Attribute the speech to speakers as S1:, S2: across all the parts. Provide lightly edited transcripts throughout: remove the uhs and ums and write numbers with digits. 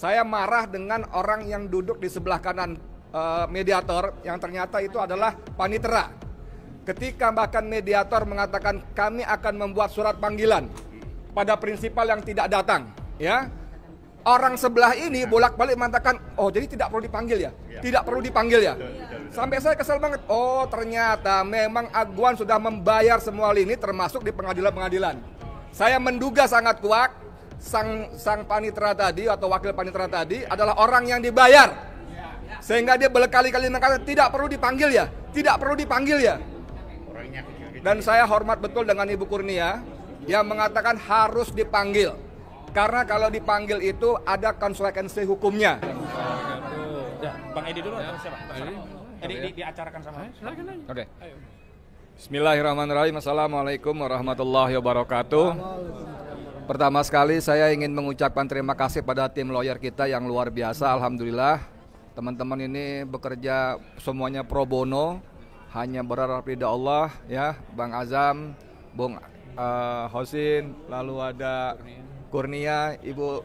S1: Saya marah dengan orang yang duduk di sebelah kanan mediator yang ternyata itu adalah panitera. Ketika bahkan mediator mengatakan kami akan membuat surat panggilan pada prinsipal yang tidak datang, ya. Orang sebelah ini bolak-balik mengatakan, oh jadi tidak perlu dipanggil ya? Tidak perlu dipanggil ya? Sampai saya kesel banget. Oh ternyata memang Aguan sudah membayar semua lini termasuk di pengadilan-pengadilan. Saya menduga sangat kuat sang panitera tadi atau wakil panitera tadi adalah orang yang dibayar. Sehingga dia berkali-kali mengatakan tidak perlu dipanggil ya? Tidak perlu dipanggil ya? Dan saya hormat betul dengan Ibu Kurnia yang mengatakan harus dipanggil. Karena kalau dipanggil itu ada konsekuensi hukumnya.
S2: Ya, Bang Edi dulu atau siapa? Edi diacarakan sama.
S1: Oke. Bismillahirrahmanirrahim. Assalamualaikum warahmatullahi wabarakatuh. Pertama sekali saya ingin mengucapkan terima kasih pada tim lawyer kita yang luar biasa. Alhamdulillah teman-teman ini bekerja semuanya pro bono, hanya berharap ridha Allah, ya. Bang Azam, Bung Hosin, lalu ada Kurnia, Ibu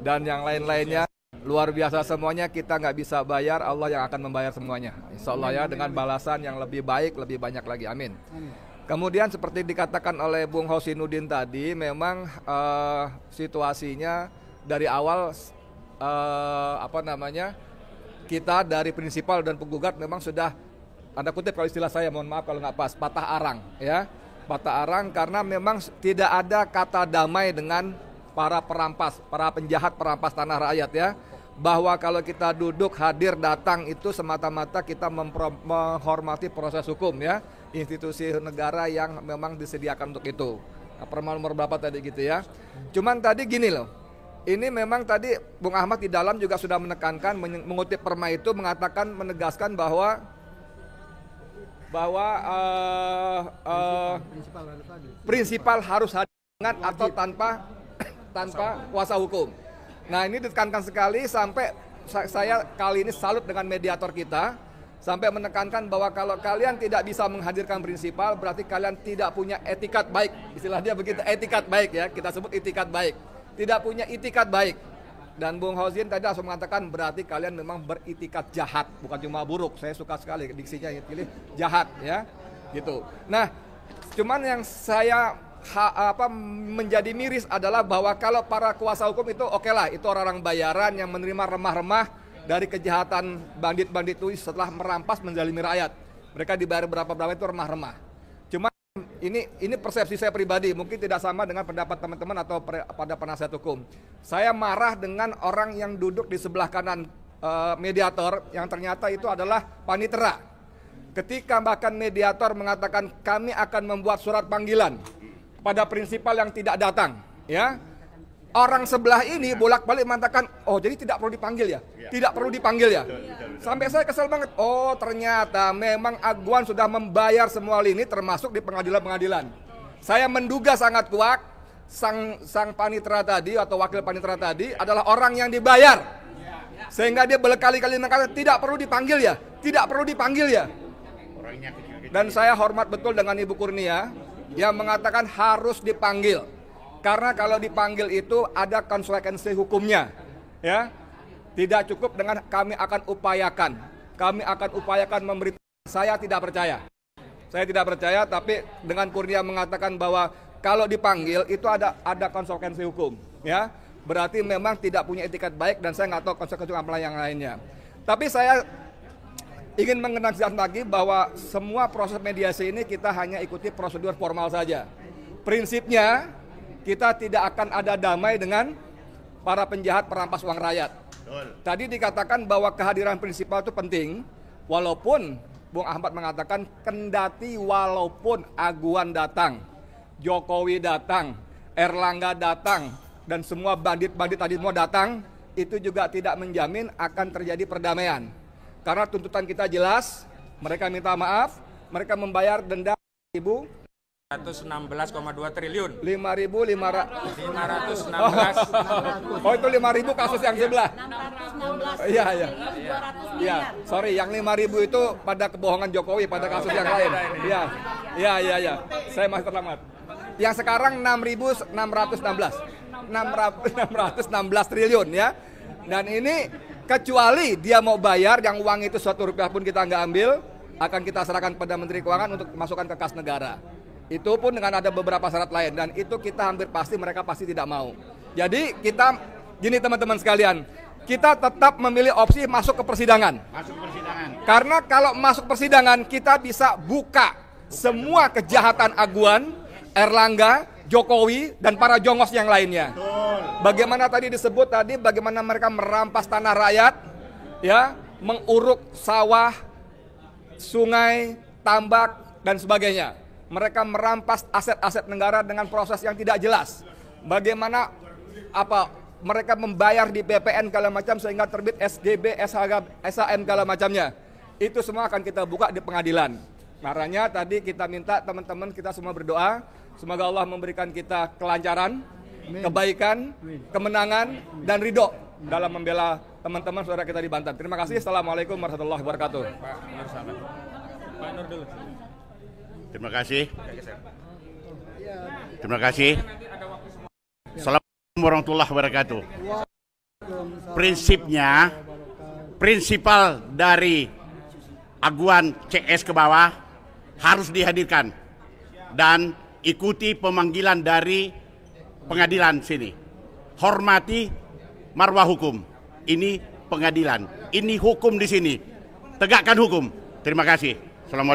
S1: dan yang lain-lainnya. Luar biasa semuanya, kita nggak bisa bayar, Allah yang akan membayar semuanya, insya Allah ya, dengan balasan yang lebih baik, lebih banyak lagi, amin. Kemudian seperti dikatakan oleh Bung Hosinuddin tadi, memang situasinya dari awal kita dari prinsipal dan penggugat memang sudah, tanda kutip kalau istilah saya, mohon maaf kalau nggak pas, patah arang ya. Patah arang karena memang tidak ada kata damai dengan para perampas, para penjahat perampas tanah rakyat ya. Bahwa kalau kita duduk hadir datang itu semata-mata kita menghormati proses hukum ya, institusi negara yang memang disediakan untuk itu. Perma nomor berapa tadi gitu ya. Cuman tadi gini loh, ini memang tadi Bung Ahmad di dalam juga sudah menekankan, mengutip perma itu mengatakan, menegaskan bahwa prinsipal harus hadir dengan atau tanpa kuasa hukum. Nah ini ditekankan sekali, sampai saya kali ini salut dengan mediator kita, sampai menekankan bahwa kalau kalian tidak bisa menghadirkan prinsipal berarti kalian tidak punya etikat baik, istilahnya begitu, etikat baik ya, kita sebut etikat baik, tidak punya itikat baik. Dan Bung Hozin tadi langsung mengatakan berarti kalian memang beritikat jahat, bukan cuma buruk. Saya suka sekali diksinya, pilih jahat ya, gitu. Nah, cuman yang saya menjadi miris adalah bahwa kalau para kuasa hukum itu oke lah, itu orang-orang bayaran yang menerima remah-remah dari kejahatan bandit-bandit itu setelah merampas menzalimi rakyat. Mereka dibayar berapa-berapa itu remah-remah. Cuma ini persepsi saya pribadi, mungkin tidak sama dengan pendapat teman-teman atau pada penasihat hukum. Saya marah dengan orang yang duduk di sebelah kanan mediator yang ternyata itu adalah panitera. Ketika bahkan mediator mengatakan kami akan membuat surat panggilan pada prinsipal yang tidak datang, ya. Orang sebelah ini bolak-balik mengatakan, oh jadi tidak perlu dipanggil ya? Tidak perlu dipanggil ya? Sampai saya kesel banget. Oh ternyata memang Aguan sudah membayar semua lini termasuk di pengadilan-pengadilan. Saya menduga sangat kuat sang panitera tadi atau wakil panitera tadi adalah orang yang dibayar. Sehingga dia berkali-kali mengatakan tidak perlu dipanggil ya? Tidak perlu dipanggil ya? Dan saya hormat betul dengan Ibu Kurnia yang mengatakan harus dipanggil. Karena kalau dipanggil itu ada konsekuensi hukumnya, ya. Tidak cukup dengan kami akan upayakan memberi. Saya tidak percaya, tapi dengan Kurnia mengatakan bahwa kalau dipanggil itu ada konsekuensi hukum, ya. Berarti memang tidak punya etikat baik dan saya nggak tahu konsekuensi apa yang lainnya. Tapi saya ingin mengenalkan lagi bahwa semua proses mediasi ini kita hanya ikuti prosedur formal saja. Prinsipnya kita tidak akan ada damai dengan para penjahat perampas uang rakyat. Tadi dikatakan bahwa kehadiran prinsipal itu penting, walaupun Bung Ahmad mengatakan kendati walaupun Aguan datang, Jokowi datang, Erlangga datang, dan semua bandit-bandit tadi semua datang, itu juga tidak menjamin akan terjadi perdamaian. Karena tuntutan kita jelas, mereka minta maaf, mereka membayar denda
S2: 116,2 triliun.
S1: 5.500. Oh itu 5.000 kasus yang sebelah.
S3: 616.
S1: Iya.
S3: 200
S1: Iya, sorry, yang 5.000 itu pada kebohongan Jokowi pada kasus yang lain. Iya. Saya masih terlambat. Yang sekarang 6.616. 616 triliun ya. Dan ini kecuali dia mau bayar yang uang itu suatu rupiah pun kita nggak ambil, akan kita serahkan pada Menteri Keuangan untuk masukkan ke kas negara. Itu pun dengan ada beberapa syarat lain dan itu kita hampir pasti mereka pasti tidak mau. Jadi kita gini teman-teman sekalian, kita tetap memilih opsi masuk ke persidangan.
S4: Masuk persidangan.
S1: Karena kalau masuk persidangan kita bisa buka semua kejahatan Aguan, Erlangga, Jokowi dan para jongos yang lainnya. Bagaimana tadi disebut tadi bagaimana mereka merampas tanah rakyat, ya, menguruk sawah, sungai, tambak dan sebagainya. Mereka merampas aset-aset negara dengan proses yang tidak jelas. Bagaimana mereka membayar di BPN segala macam sehingga terbit SGB, SHM segala macamnya. Itu semua akan kita buka di pengadilan. Makanya tadi kita minta teman-teman kita semua berdoa, semoga Allah memberikan kita kelancaran, kebaikan, kemenangan dan ridho dalam membela teman-teman saudara kita di Banten. Terima kasih. Assalamualaikum warahmatullahi wabarakatuh.
S2: Pak Nur dulu.
S4: Terima kasih. Terima kasih. Assalamualaikum warahmatullahi wabarakatuh. Prinsipal dari Aguan CS ke bawah harus dihadirkan dan ikuti pemanggilan dari pengadilan sini. Hormati marwah hukum. Ini pengadilan. Ini hukum di sini. Tegakkan hukum. Terima kasih. Assalamualaikum.